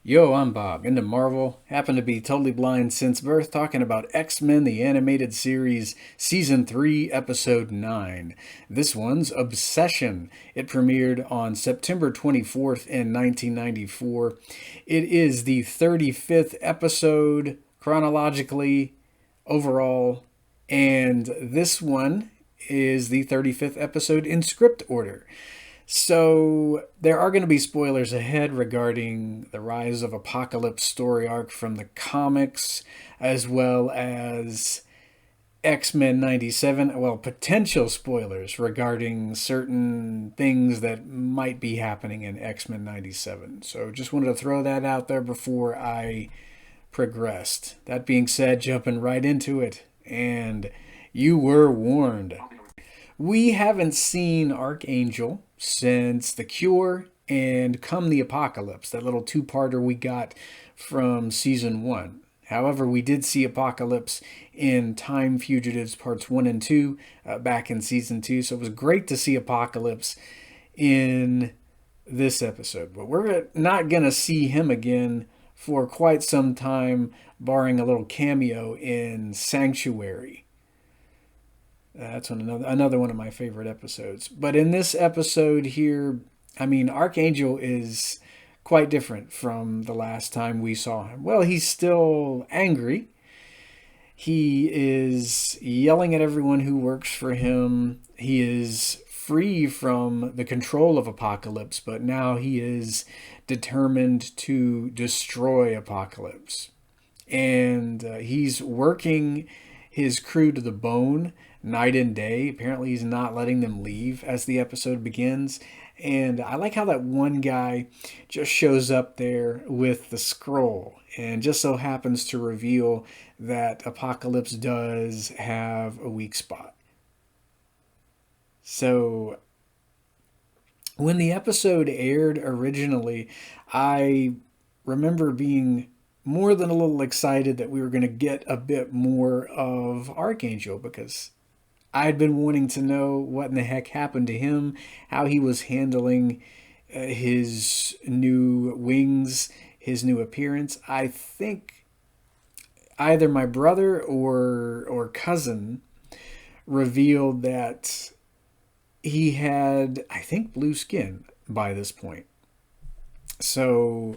Yo, I'm Bob, into Marvel, happen to be totally blind since birth, talking about X-Men the Animated Series, Season 3, Episode 9. This one's Obsession. It premiered on September 24th in 1994. It is the 35th episode chronologically overall, and this one is the 35th episode in script order. So, there are going to be spoilers ahead regarding the Rise of Apocalypse story arc from the comics, as well as X Men 97. Well, potential spoilers regarding certain things that might be happening in X Men 97. So, just wanted to throw that out there before I progressed. That being said, jumping right into it, and you were warned. We haven't seen Archangel since The Cure and Come the Apocalypse, that little two-parter we got from season 1. However, we did see Apocalypse in Time Fugitives Parts 1 and 2 back in season 2, so it was great to see Apocalypse in this episode. But we're not going to see him again for quite some time, barring a little cameo in Sanctuary. That's another one of my favorite episodes. But in this episode here, I mean, Archangel is quite different from the last time we saw him. Well, he's still angry. He is yelling at everyone who works for him. He is free from the control of Apocalypse, but now he is determined to destroy Apocalypse. And he's working his crew to the bone night and day. Apparently, he's not letting them leave as the episode begins. And I like how that one guy just shows up there with the scroll and just so happens to reveal that Apocalypse does have a weak spot. So, when the episode aired originally, I remember being more than a little excited that we were going to get a bit more of Archangel because I'd been wanting to know what in the heck happened to him, how he was handling his new wings, his new appearance. I think either my brother or cousin revealed that he had, I think, blue skin by this point. So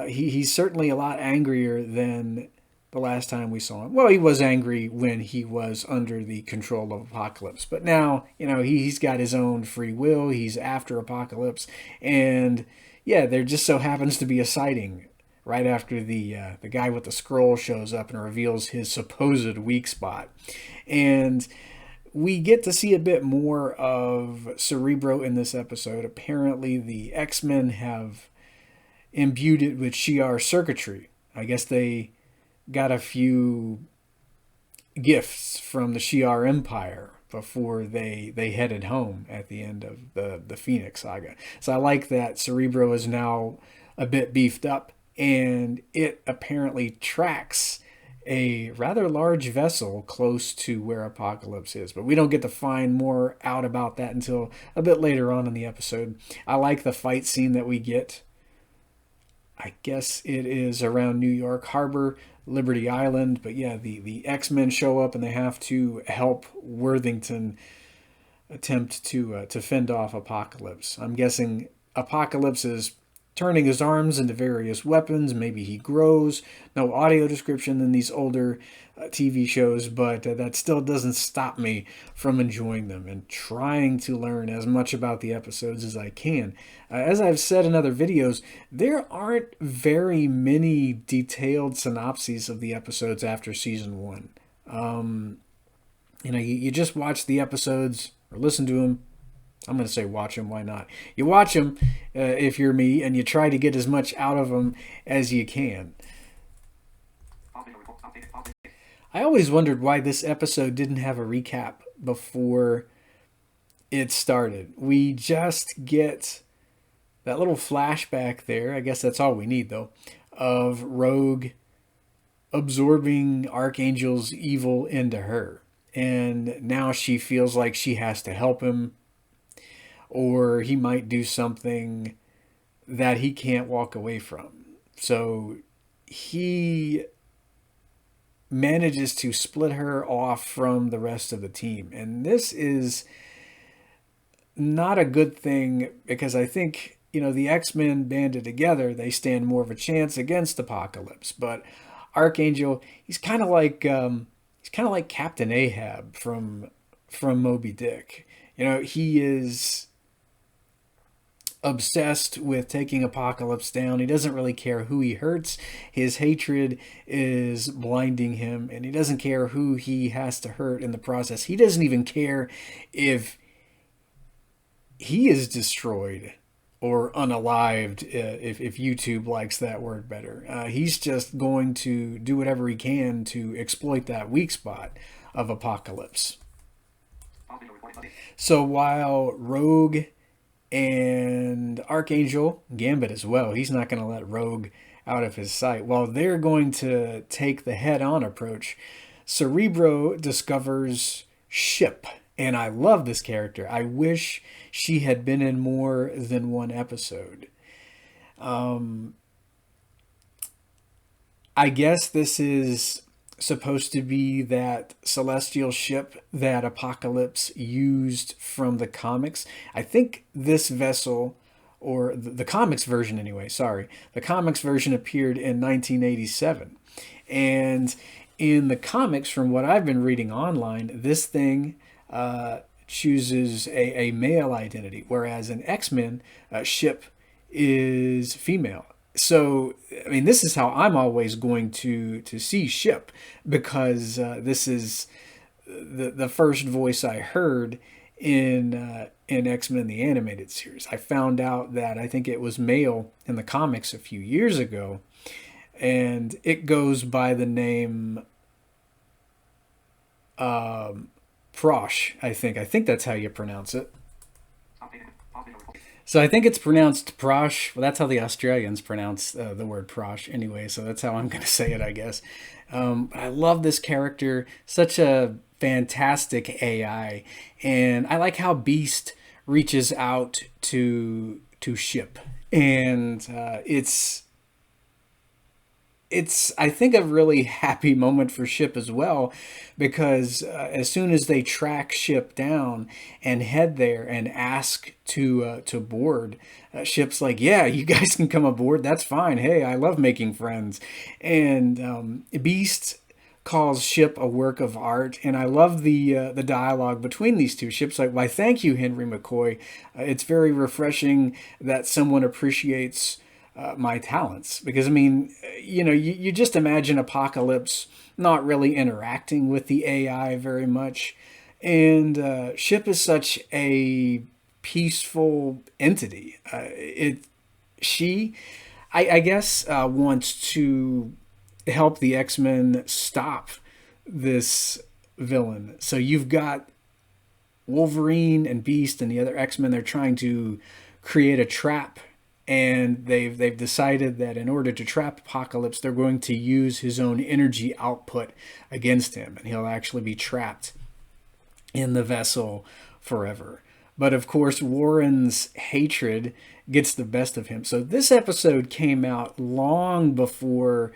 he's certainly a lot angrier than the last time we saw him. Well, he was angry when he was under the control of Apocalypse, but now, he's got his own free will. He's after Apocalypse, and yeah, there just so happens to be a sighting right after the guy with the scroll shows up and reveals his supposed weak spot, and we get to see a bit more of Cerebro in this episode. Apparently, the X-Men have imbued it with Shi'ar circuitry. I guess they got a few gifts from the Shi'ar Empire before they headed home at the end of the Phoenix saga. So I like that Cerebro is now a bit beefed up, and it apparently tracks a rather large vessel close to where Apocalypse is. But we don't get to find more out about that until a bit later on in the episode. I like the fight scene that we get. I guess it is around New York Harbor, Liberty Island, but yeah, the X-Men show up and they have to help Worthington attempt to fend off Apocalypse. I'm guessing Apocalypse is turning his arms into various weapons. Maybe he grows. No audio description in these older TV shows, but that still doesn't stop me from enjoying them and trying to learn as much about the episodes as I can. As I've said in other videos, there aren't very many detailed synopses of the episodes after season 1. You just watch the episodes or listen to them. I'm going to say watch them, why not? You watch them if you're me, and you try to get as much out of them as you can. I always wondered why this episode didn't have a recap before it started. We just get that little flashback there. I guess that's all we need, though, of Rogue absorbing Archangel's evil into her. And now she feels like she has to help him, or he might do something that he can't walk away from. So he manages to split her off from the rest of the team. And this is not a good thing because I think, the X-Men banded together, they stand more of a chance against Apocalypse. But Archangel, he's kind of like Captain Ahab from Moby Dick. He is obsessed with taking Apocalypse down. He doesn't really care who he hurts. His hatred is blinding him, and he doesn't care who he has to hurt in the process. He doesn't even care if he is destroyed or unalived, if YouTube likes that word better. He's just going to do whatever he can to exploit that weak spot of Apocalypse. So while Rogue and Archangel, Gambit as well, he's not going to let Rogue out of his sight. While they're going to take the head-on approach, Cerebro discovers Ship. And I love this character. I wish she had been in more than one episode. I guess this is supposed to be that celestial ship that Apocalypse used from the comics. I think this vessel, or the comics version anyway, sorry. The comics version appeared in 1987. And in the comics, from what I've been reading online, this thing chooses a male identity, whereas in X-Men, Ship is female. So, I mean, this is how I'm always going to see Ship, because this is the first voice I heard in X-Men the Animated Series. I found out that I think it was male in the comics a few years ago, and it goes by the name Prosh, I think. I think that's how you pronounce it. So I think it's pronounced Prosh. Well, that's how the Australians pronounce the word Prosh anyway, so that's how I'm going to say it, I guess. I love this character. Such a fantastic AI. And I like how Beast reaches out to Ship. And it's I think a really happy moment for Ship as well, because as soon as they track Ship down and head there and ask to board, Ship's like, yeah, you guys can come aboard, that's fine, hey, I love making friends. And Beast calls Ship a work of art, and I love the dialogue between these two. Ship's like, why, thank you, Henry McCoy. It's very refreshing that someone appreciates my talents, because I mean, you just imagine Apocalypse not really interacting with the AI very much, and Ship is such a peaceful entity. I guess, wants to help the X-Men stop this villain. So you've got Wolverine and Beast and the other X-Men. They're trying to create a trap, and they've decided that in order to trap Apocalypse, they're going to use his own energy output against him, and he'll actually be trapped in the vessel forever. But of course, Warren's hatred gets the best of him. So this episode came out long before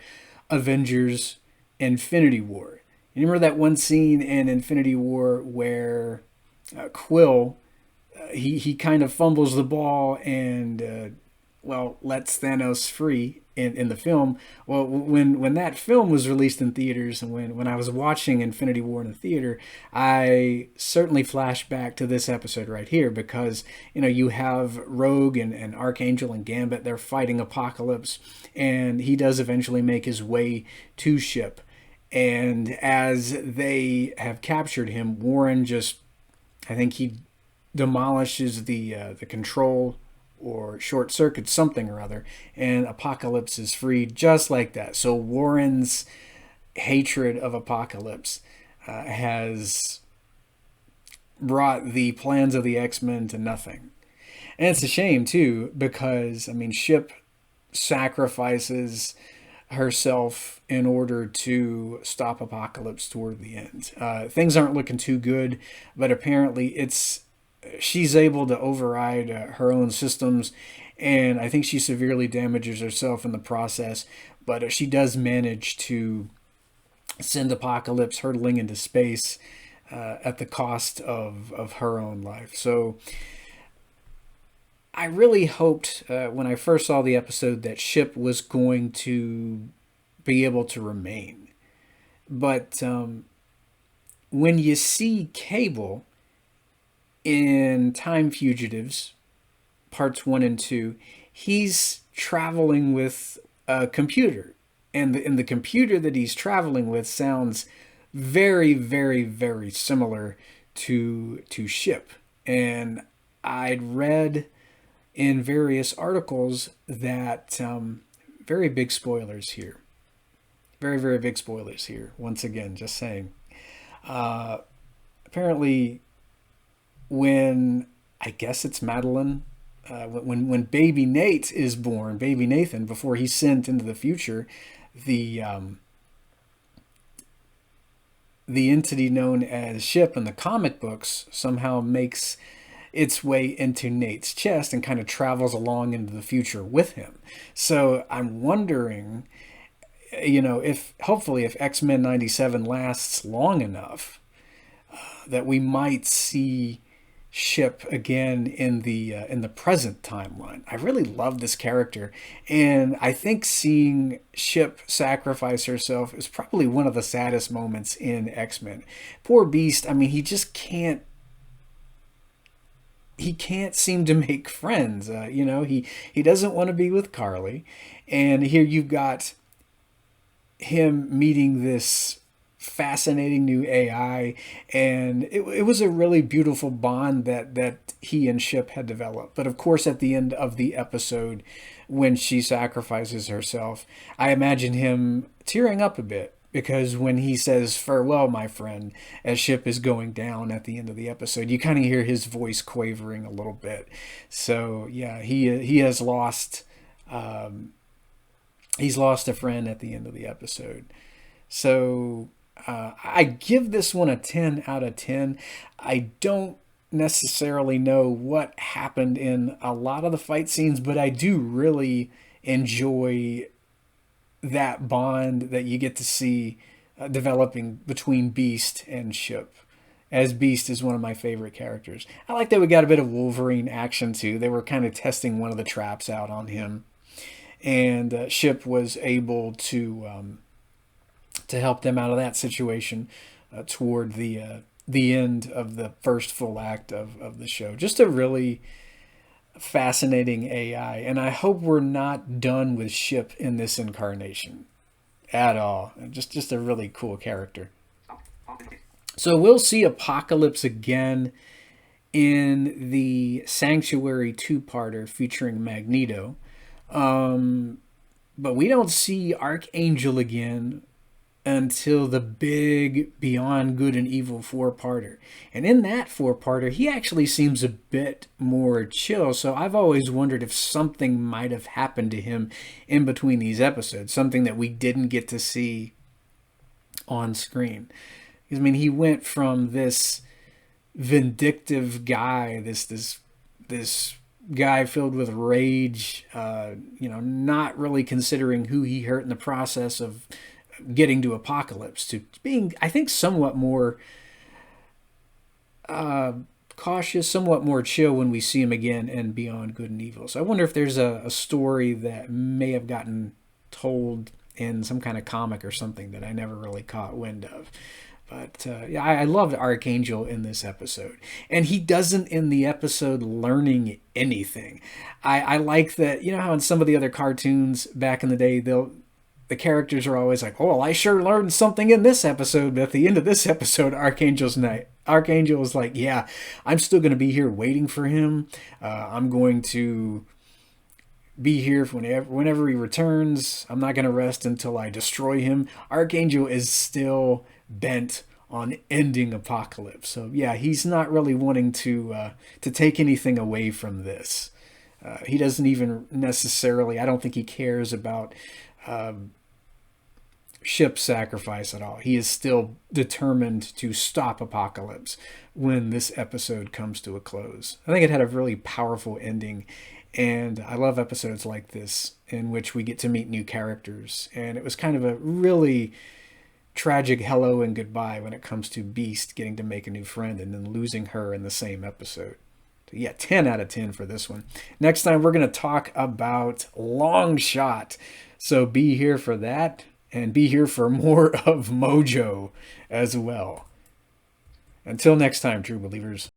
Avengers Infinity War. You remember that one scene in Infinity War where Quill, he kind of fumbles the ball and lets Thanos free in the film. Well, when that film was released in theaters, and when I was watching Infinity War in the theater, I certainly flashed back to this episode right here, because you have Rogue and Archangel and Gambit. They're fighting Apocalypse, and he does eventually make his way to Ship. And as they have captured him, Warren I think he demolishes the control, or short circuit something or other, and Apocalypse is freed just like that. So Warren's hatred of Apocalypse has brought the plans of the X-Men to nothing. And it's a shame too, because I mean, Ship sacrifices herself in order to stop Apocalypse toward the end. Things aren't looking too good, but apparently it's she's able to override her own systems, and I think she severely damages herself in the process. But she does manage to send Apocalypse hurtling into space at the cost of her own life. So I really hoped when I first saw the episode that Ship was going to be able to remain. But when you see Cable in Time Fugitives, parts 1 and 2, he's traveling with a computer. And the computer that he's traveling with sounds very, very, very similar to Ship. And I'd read in various articles that very big spoilers here. Very, very big spoilers here. Once again, just saying. Apparently, when I guess it's Madeline, when baby Nate is born, baby Nathan, before he's sent into the future, the the entity known as Ship in the comic books somehow makes its way into Nate's chest and kind of travels along into the future with him. So I'm wondering, if hopefully if X-Men 97 lasts long enough, that we might see Ship again in the present timeline. I really love this character, and I think seeing Ship sacrifice herself is probably one of the saddest moments in X-Men. Poor Beast. I mean, he just can't. He can't seem to make friends. He doesn't want to be with Carly, and here you've got him meeting this fascinating new AI, and it was a really beautiful bond that he and Ship had developed. But of course, at the end of the episode, when she sacrifices herself, I imagine him tearing up a bit, because when he says farewell, my friend, as Ship is going down at the end of the episode, you kind of hear his voice quavering a little bit. So yeah, he has lost he's lost a friend at the end of the episode. So I give this one a 10 out of 10. I don't necessarily know what happened in a lot of the fight scenes, but I do really enjoy that bond that you get to see developing between Beast and Ship, as Beast is one of my favorite characters. I like that we got a bit of Wolverine action too. They were kind of testing one of the traps out on him, and Ship was able to help them out of that situation toward the end of the first full act of the show. Just a really fascinating AI, and I hope we're not done with Ship in this incarnation at all. Just a really cool character. So we'll see Apocalypse again in the Sanctuary two-parter featuring Magneto. But we don't see Archangel again until the big Beyond Good and Evil four-parter. And in that four-parter, he actually seems a bit more chill, so I've always wondered if something might have happened to him in between these episodes, something that we didn't get to see on screen. Because, I mean, he went from this vindictive guy, this guy filled with rage, not really considering who he hurt in the process of getting to Apocalypse, to being, I think, somewhat more cautious, somewhat more chill when we see him again in Beyond Good and Evil. So I wonder if there's a story that may have gotten told in some kind of comic or something that I never really caught wind of. But yeah, I loved Archangel in this episode. And he doesn't in the episode learning anything. I like that, how in some of the other cartoons back in the day, the characters are always like, oh, well, I sure learned something in this episode. But at the end of this episode, Archangel is like, yeah, I'm still going to be here waiting for him. I'm going to be here whenever he returns. I'm not going to rest until I destroy him. Archangel is still bent on ending Apocalypse. So yeah, he's not really wanting to take anything away from this. He doesn't even necessarily, I don't think he cares about ship sacrifice at all. He is still determined to stop Apocalypse when this episode comes to a close. I think it had a really powerful ending, and I love episodes like this in which we get to meet new characters. And it was kind of a really tragic hello and goodbye when it comes to Beast getting to make a new friend and then losing her in the same episode. So yeah, 10 out of 10 for this one. Next time we're going to talk about Long Shot. So be here for that, and be here for more of Mojo as well. Until next time, true believers.